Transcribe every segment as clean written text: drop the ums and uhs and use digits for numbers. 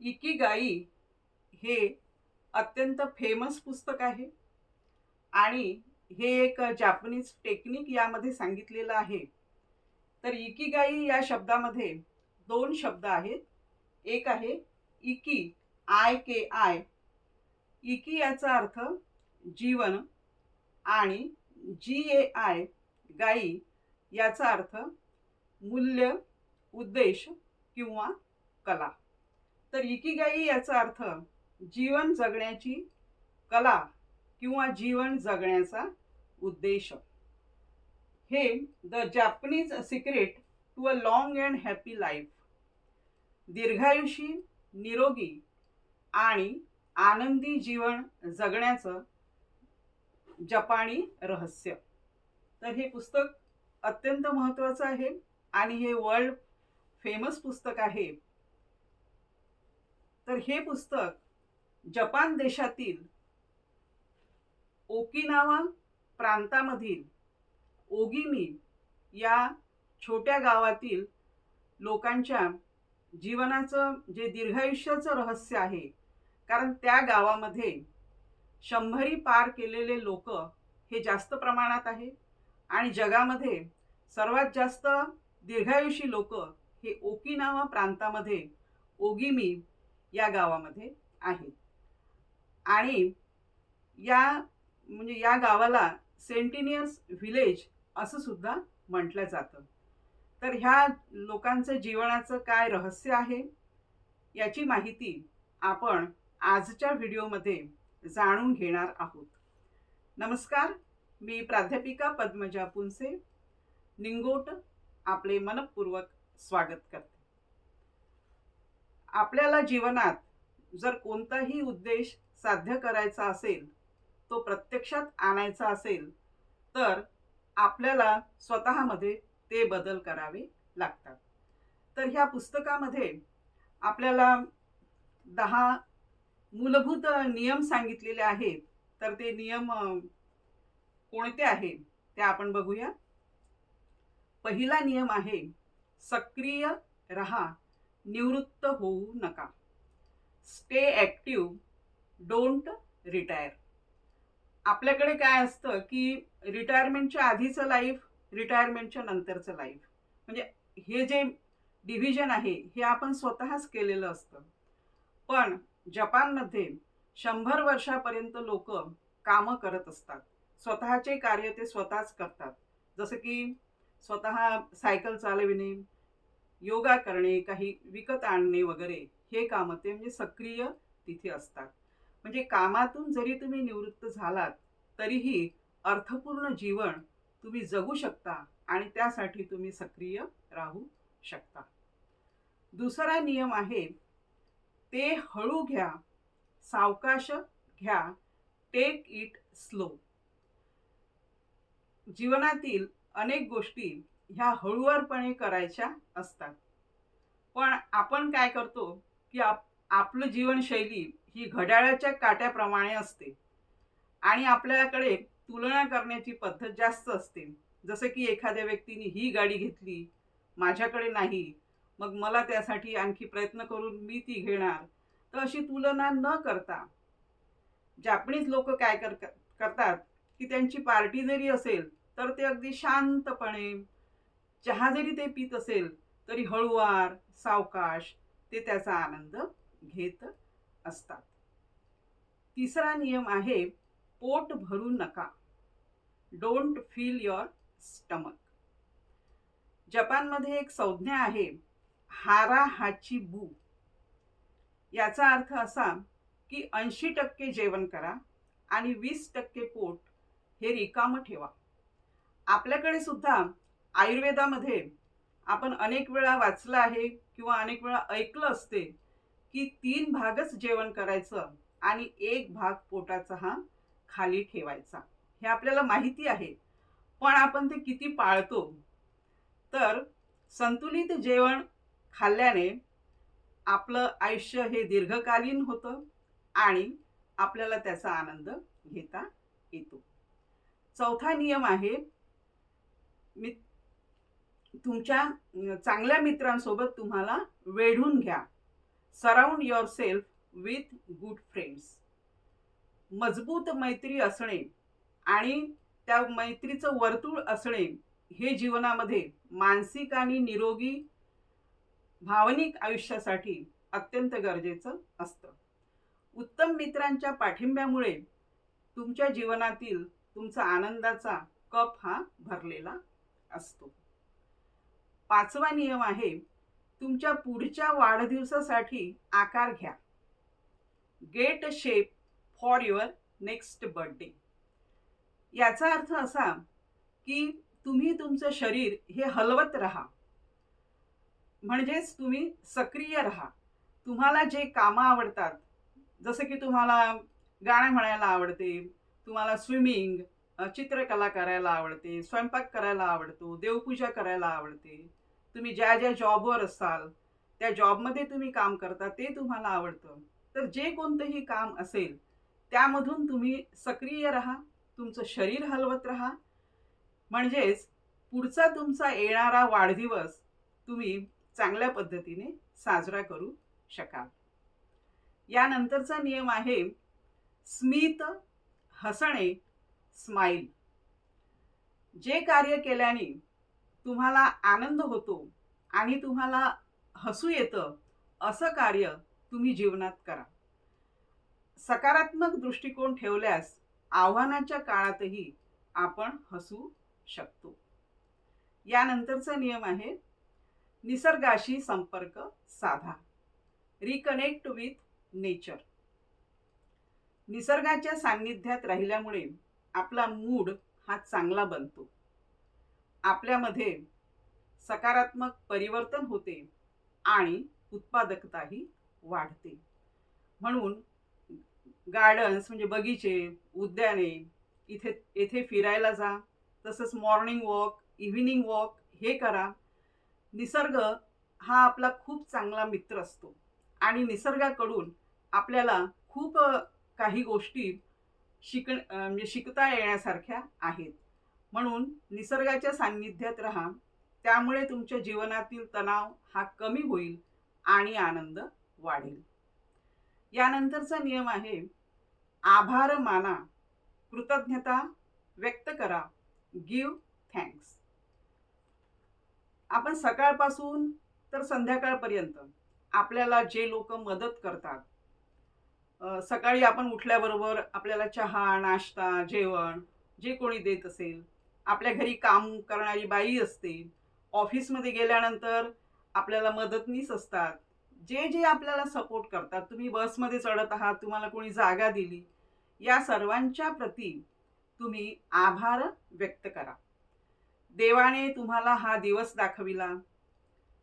Ikigai हे अत्यंत famous पुस्तक आहे आणि हे एक जापनीज टेक्निक यामध्ये सांगितलेलं आहे. तर इकिगाई या शब्दामध्ये दोन शब्द आहेत. एक आहे इकी, IKI. इकी याचा अर्थ जीवन आणि GAI गाई याचा अर्थ मूल्य, उद्देश किंवा कला. तर इकिगाई याचा अर्थ जीवन जगण्याची कला किंवा जीवन जगण्याचा उद्देश. हे the Japanese secret to a long and happy life. दीर्घायुषी, निरोगी आणि आनंदी जीवन जगण्याचं जपानी रहस्य. तर हे पुस्तक अत्यंत महत्त्वाचं आहे आणि हे वर्ल्ड फेमस पुस्तक आहे. तर हे पुस्तक जपान देशातील ओकिनावा प्रांतामधील ओगिमी या छोट्या गावातील लोकांच्या जीवनाचं जे दीर्घायुष्याचं रहस्य आहे. कारण त्या गावामध्ये 100 पार केलेले लोक हे जास्त प्रमाणात आहे आणि जगामध्ये सर्वात जास्त दीर्घायुषी लोक हे ओकिनावा प्रांतामध्ये ओगिमी या गावामध्ये आहेत. आणि या गावाला सेंटिनियर्स व्हिलेज असं सुद्धा म्हटलं जातं. तर ह्या लोकांचं जीवनाचं काय रहस्य आहे याची माहिती आपण आजच्या व्हिडिओमध्ये जाणून घेणार आहोत. नमस्कार, मी प्राध्यापिका पद्मजा पुनसे निंगोट आपले मनपूर्वक स्वागत करते. आपल्याला जीवनात जर कोणताही उद्देश साध्य करायचा असेल, तो प्रत्यक्षात आणायचा असेल, तर आपल्याला स्वतःमध्ये ते बदल करावे लागतात. तर ह्या पुस्तकामध्ये आपल्याला 10 मूलभूत नियम सांगितलेले आहेत. तर ते नियम कोणते आहेत ते आपण बघूया. पहिला नियम आहे सक्रिय रहा, निवृत्त होऊ नका. Stay active, don't retire. आपल्याकडे काय असतं की रिटायरमेंटच्या आधीचं लाईफ, रिटायरमेंटच्या नंतरचं लाईफ, म्हणजे हे जे डिव्हिजन आहे हे आपण स्वतःच केलेलं असतं. पण जपानमध्ये 100 वर्षापर्यंत लोक कामं करत असतात. स्वतःचे कार्य ते स्वतःच करतात. जसं की स्वतः सायकल चालविणे, योगा करणे, काही विकत आणणे वगैरे, हे कामं ते म्हणजे सक्रिय तिथे असतात. म्हणजे कामातून जरी तुम्ही निवृत्त झालात तरीही अर्थपूर्ण जीवन तुम्ही जगू शकता आणि त्यासाठी तुम्ही सक्रिय राहू शकता. दुसरा नियम आहे ते हळू घ्या, सावकाश घ्या, टेक इट स्लो. जीवनातील अनेक गोष्टी ह्या हळूवारपणे करायच्या असतात. पण आपण काय करतो की आपलं जीवनशैली ही घड्याळाच्या काट्याप्रमाणे असते आणि आपल्याकडे तुलना करण्याची पद्धत जास्त असते. जसं की एखाद्या व्यक्तीने ही गाडी घेतली, माझ्याकडे नाही, मग मला त्यासाठी आणखी प्रयत्न करून मी ती घेणार. तर अशी तुलना न करता जापनीज लोक काय करतात की त्यांची पार्टी जरी असेल तर ते अगदी शांतपणे, चहा जरी ते पित असेल तरी हळूवार सावकाश ते त्याचा आनंद घेत असतात. तिसरा नियम आहे पोट भरू नका. Don't feel your stomach. जपानमध्ये एक संज्ञा आहे हारा हाची बू. याचा अर्थ असा की 80% जेवण करा आणि 20% पोट हे रिकामं ठेवा. आपल्याकडे सुद्धा आयुर्वेदामध्ये आपण अनेक वेळा वाचलं आहे किंवा अनेक वेळा ऐकलं असते की 3 भागच जेवण करायचं आणि 1 भाग पोटाचा हा खाली ठेवायचा. हे आपल्याला माहिती आहे, पण आपण ते किती पाळतो. तर संतुलित जेवण खाल्ल्याने आपलं आयुष्य हे दीर्घकालीन होतं आणि आपल्याला त्याचा आनंद घेता येतो. चौथा नियम आहे तुमच्या चांगल्या मित्रांसोबत तुम्हाला वेढून घ्या. Surround yourself with good friends. मजबूत मैत्री असणे आणि त्या मैत्रीचं वर्तुळ असणे हे जीवनामध्ये मानसिक आणि निरोगी भावनिक आयुष्यासाठी अत्यंत गरजेचं असतं. उत्तम मित्रांच्या पाठिंब्यामुळे तुमच्या जीवनातील तुमचा आनंदाचा कप हा भरलेला असतो. 5वा नियम आहे, तुमच्या पुढच्या वाढदिवसासाठी आकार घ्या. Get a shape for your next birthday. याचा अर्थ असा की तुम्ही तुमचं शरीर हे हलवत राहा, म्हणजेच तुम्ही सक्रिय राहा. तुम्हाला जे कामं आवडतात, जसं की तुम्हाला गाणं म्हणायला आवडते, तुम्हाला स्विमिंग, चित्रकला करायला आवडते, स्वयंपाक करायला आवडतो, देवपूजा करायला आवडते, तुम्ही ज्या ज्या जॉबवर असाल त्या जॉबमध्ये तुम्ही काम करता ते तुम्हाला आवडतं, तर जे कोणतंही काम असेल त्यामधून तुम्ही सक्रिय राहा, तुमचं शरीर हलवत राहा. म्हणजेच पुढचा तुमचा येणारा वाढदिवस तुम्ही चांगल्या पद्धतीने साजरा करू शकाल. यानंतरचा नियम आहे स्मित, हसणे, स्माईल. जे कार्य केल्याने तुम्हाला आनंद होतो आणि तुम्हाला हसू येतं असं कार्य तुम्ही जीवनात करा. सकारात्मक दृष्टिकोन ठेवल्यास आव्हानाच्या काळातही आपण हसू शकतो. यानंतरचा नियम आहे निसर्गाशी संपर्क साधा. Reconnect with nature. निसर्गाच्या सान्निध्यात राहिल्यामुळे आपला मूड हा चांगला बनतो, आपल्यामध्ये सकारात्मक परिवर्तन होते आणि उत्पादकताही वाढते. म्हणून गार्डन्स म्हणजे बगीचे, उद्याने येथे फिरायला जा. तसंच मॉर्निंग वॉक, इव्हिनिंग वॉक हे करा. निसर्ग हा आपला खूप चांगला मित्र असतो आणि निसर्गाकडून आपल्याला खूप काही गोष्टी म्हणजे शिकता येण्यासारख्या आहेत. म्हणून निसर्गाच्या सान्निध्यात राहा, त्यामुळे तुमच्या जीवनातील तणाव हा कमी होईल आणि आनंद वाढेल. यानंतरचा नियम आहे आभार माना, कृतज्ञता व्यक्त करा, गिव्ह थँक्स. आपण सकाळपासून तर संध्याकाळपर्यंत आपल्याला जे लोक मदत करतात, सकाळी आपण उठल्याबरोबर आपल्याला चहा, नाश्ता, जेवण जे कोणी देत असेल, आपल्या घरी काम करणारी बाई असते, ऑफिसमध्ये गेल्यानंतर आपल्याला मदतनीस असतात, जे जे आपल्याला सपोर्ट करतात, तुम्ही बसमध्ये चढत आहात, तुम्हाला कोणी जागा दिली, या सर्वांच्या प्रती तुम्ही आभार व्यक्त करा. देवाने तुम्हाला हा दिवस दाखविला,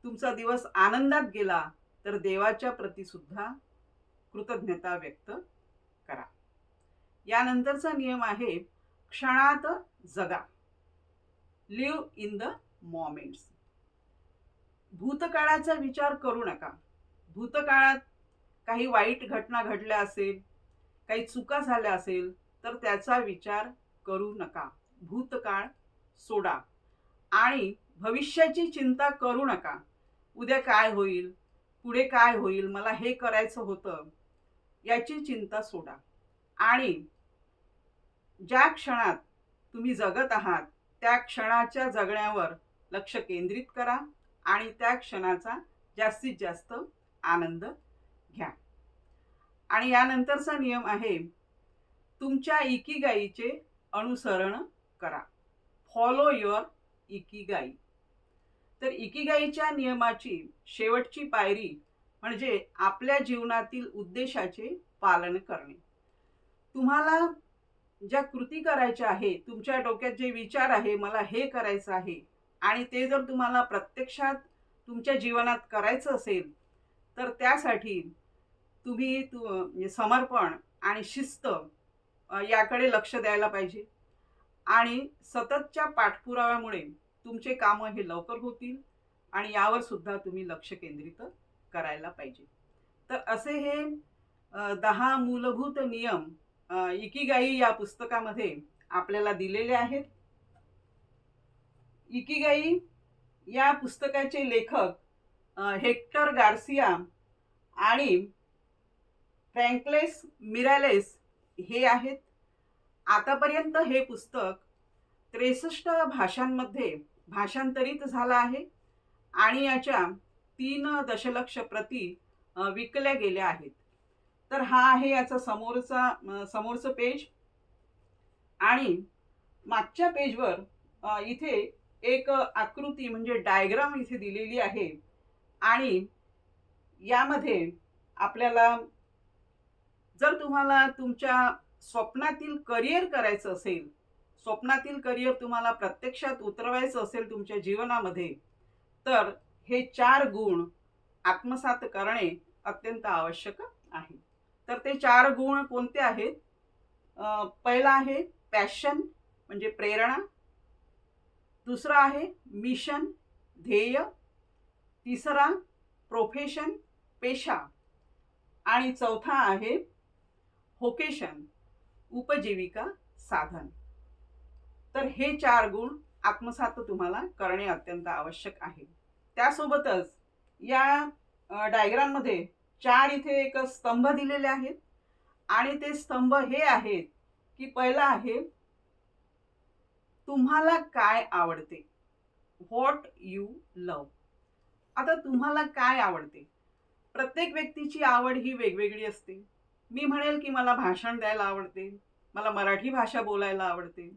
तुमचा दिवस आनंदात गेला, तर देवाच्या प्रती सुद्धा कृतज्ञता व्यक्त करा. यानंतरचा नियम आहे क्षणात जगा. Live in the moments. भूतकाळाचा विचार करू नका. भूतकाळात काही वाईट घटना घडल्या असेल, काही चुका झाल्या असेल, तर त्याचा विचार करू नका. भूतकाळ सोडा आणि भविष्याची चिंता करू नका. उद्या काय होईल, पुढे काय होईल, मला हे करायचं होतं, याची चिंता सोडा आणि ज्या क्षणात तुम्ही जगत आहात त्या क्षणाच्या जगण्यावर लक्ष केंद्रित करा आणि त्या क्षणाचा जास्तीत जास्त आनंद घ्या. आणि यानंतरचा नियम आहे तुमच्या इकिगाईचे अनुसरण करा. Follow your Ikigai. तर इकिगाईच्या नियमाची शेवटची पायरी म्हणजे आपल्या जीवनातील उद्देशाचे पालन करणे. तुम्हाला ज्या कृती करायच्या आहे, तुमच्या डोक्यात जे विचार आहे, मला हे करायचं आहे, आणि ते जर तुम्हाला प्रत्यक्षात तुमच्या जीवनात करायचं असेल, तर त्यासाठी तुम्ही समर्पण आणि शिस्त याकडे लक्ष द्यायला पाहिजे. आणि सततच्या पाठपुराव्यामुळे तुमचे कामं हे लवकर होतील आणि यावर सुद्धा तुम्ही लक्ष केंद्रित करायला पाहिजे. तर असे हे 10 मूलभूत नियम इकिगाई या पुस्तकामध्ये आपल्याला दिलेले आहेत. इकिगाई या पुस्तकाचे लेखक हेक्टर गार्सिया आणि फ्रँकलेस मिरालेस हे आहेत. आतापर्यंत हे पुस्तक 63 भाषांमध्ये भाषांतरित झालं आहे आणि याच्या 3 दशलक्ष प्रती विकल्या गेल्या आहेत. तर हा आहे याचा समोरचं पेज आणि मागच्या पेजवर इथे एक आकृती म्हणजे डायग्राम इथे दिलेली आहे आणि यामध्ये आपल्याला जर तुम्हाला तुमच्या स्वप्नातील करिअर करायचं असेल, स्वप्नातील करिअर तुम्हाला प्रत्यक्षात उतरवायचं असेल तुमच्या जीवनामध्ये, तर हे 4 गुण आत्मसात करणे अत्यंत आवश्यक आहे. तर ते 4 गुण कोणते आहेत? पहिला आहे पॅशन म्हणजे प्रेरणा, दुसरा आहे मिशन ध्येय, तिसरा प्रोफेशन पेशा आणि चौथा आहे व्होकेशन उपजीविका साधन. तर हे 4 गुण आत्मसात तुम्हाला करणे अत्यंत आवश्यक आहे. त्यासोबतच या डायग्राम मध्ये 4 इथे एक स्तंभ दिलेले आहेत आणि ते स्तंभ हे आहेत की पहिला आहे तुम्हाला काय आवडते, व्हॉट यू लव. आता तुम्हाला काय आवडते? प्रत्येक व्यक्तीची आवड ही वेगवेगळी असते. मी म्हणेल की मला भाषण द्यायला आवडते, मला मराठी भाषा बोलायला आवडते,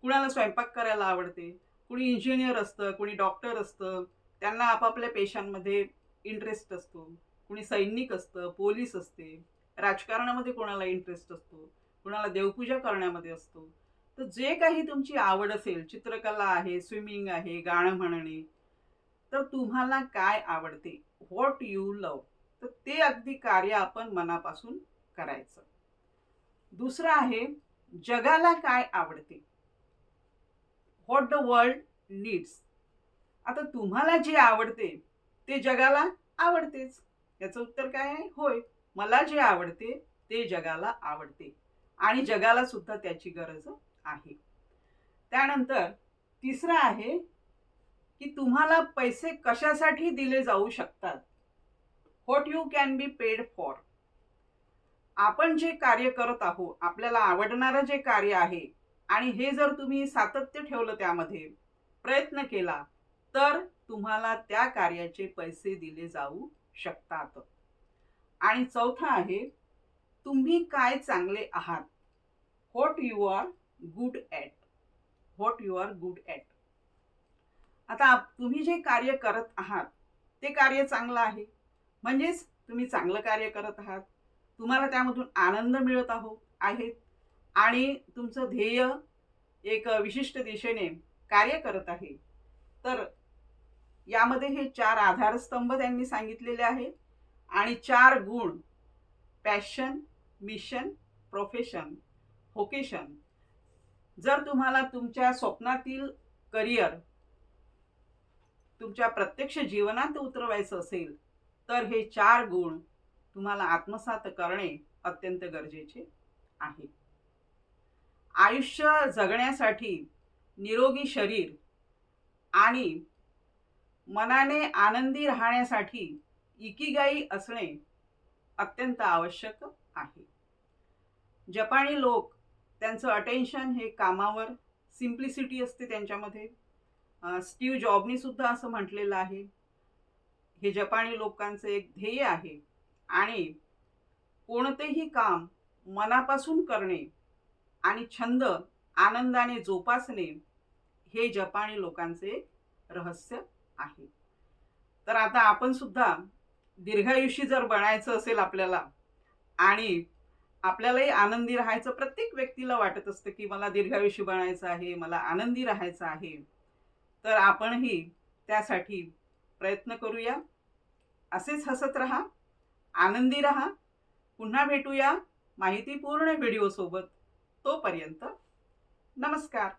कुणाला स्वयंपाक करायला आवडते, कुणी इंजिनियर असतं, कुणी डॉक्टर असतं, त्यांना आपापल्या पेशांमध्ये इंटरेस्ट असतो, कुणी सैनिक असतं, पोलीस असते, राजकारणामध्ये कोणाला इंटरेस्ट असतो, कुणाला देवपूजा करण्यामध्ये असतो. तर जे काही तुमची आवड असेल, चित्रकला आहे, स्विमिंग आहे, गाणं म्हणणे, तर तुम्हाला काय आवडते, व्हॉट यू लव, तर ते अगदी कार्य आपण मनापासून करायचं. दुसरं आहे जगाला काय आवडते, व्हॉट द वर्ल्ड नीड्स. आता तुम्हाला जे आवडते ते जगाला आवडतेच. याचं उत्तर काय आहे? होय, मला जे आवडते ते जगाला आवडते आणि जगाला सुद्धा त्याची गरज आहे. त्यानंतर तिसरं आहे की तुम्हाला पैसे कशासाठी दिले जाऊ शकतात, what you can be paid for. आपण जे कार्य करत आहोत, आपल्याला आवडणारं जे कार्य आहे आणि हे जर तुम्ही सातत्य ठेवलं, त्यामध्ये प्रयत्न केला, तर तुम्हाला त्या कार्याचे पैसे दिले जाऊ शकतात. आणि चौथा आहे तुम्ही काय चांगले आहात, what you are good at, what you are good at. आता तुम्ही जे कार्य करत आहात ते कार्य चांगलं आहे, म्हणजेच तुम्ही चांगलं कार्य करत आहात, तुम्हाला त्यामधून आनंद मिळत आहेत आणि तुमचं ध्येय एक विशिष्ट दिशेने कार्य करत आहे. तर यामध्ये हे 4 आधारस्तंभ त्यांनी सांगितलेले आहे आणि 4 गुण पॅशन, मिशन, प्रोफेशन, व्होकेशन. जर तुम्हाला तुमच्या स्वप्नातील करिअर तुमच्या प्रत्यक्ष जीवनात उतरवायचं असेल, तर हे 4 गुण तुम्हाला आत्मसात करणे अत्यंत गरजेचे आहे. आयुष्य जगण्यासाठी निरोगी शरीर आणि मनाने आनंदी राहण्यासाठी इकिगाई असणे अत्यंत आवश्यक आहे. जपानी लोक त्यांचं अटेन्शन हे कामावर, सिम्प्लिसिटी असते त्यांच्यामध्ये. स्टीव्ह जॉबनी सुद्धा असं म्हटलेलं आहे. हे जपानी लोकांचं एक ध्येय आहे आणि कोणतेही काम मनापासून करणे आणि छंद आनंदाने जोपासणे हे जपानी लोकांचे रहस्य आहे. तर आता आपण सुद्धा दीर्घायुषी जर बनायचं असेल आपल्याला आणि आपल्यालाही आनंदी राहायचं, प्रत्येक व्यक्तीला वाटत असतं की मला दीर्घायुषी बनायचं आहे, मला आनंदी राहायचं आहे, तर आपणही त्यासाठी प्रयत्न करूया. असेच हसत राहा, आनंदी राहा. पुन्हा भेटूया माहितीपूर्ण व्हिडिओ सोबत. तोपर्यंत नमस्कार.